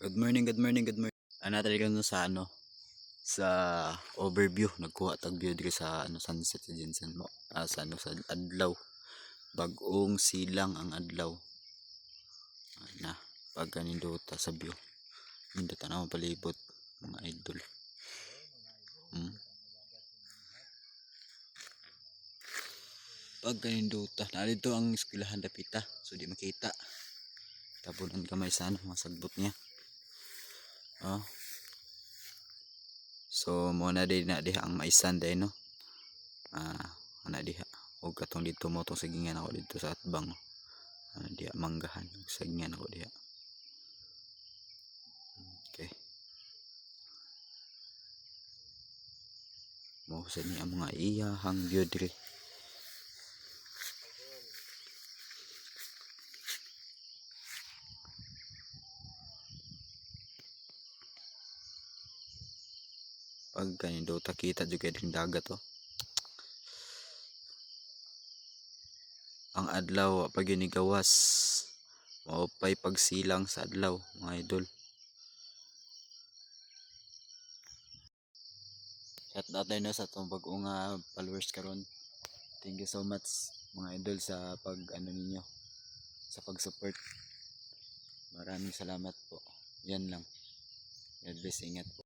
Good morning, good morning, good morning. Talaga no sa sa overview nagkuha tag view diri sa sunset sa Jensen mo. Sa sa adlaw. Bag-ong silang ang adlaw. Na pagkanindota sa view. Hindi ta na palibot mga idol. Pagkanindota na dito ang eskwelahan dapita so di makita. Tabunan kamay sa mga sagbot niya. So mo na din na diha ang maisan day no. Ana diha og katong dito mo tong sagingan ako dito sa atbang. Diha manggahan sagingan ako diha. Okay. Mo sa ni ang mga iyahang view diri. Pag kanindo takita jud kay ding dagat Ang adlaw pag yun gawas. Mao pay pagsilang sa adlaw mga idol. Shout out na sa atong bag-ong followers karon. Thank you so much mga idol sa pag ninyo sa pag-support. Maraming salamat po. Yan lang. God bless, ingat po.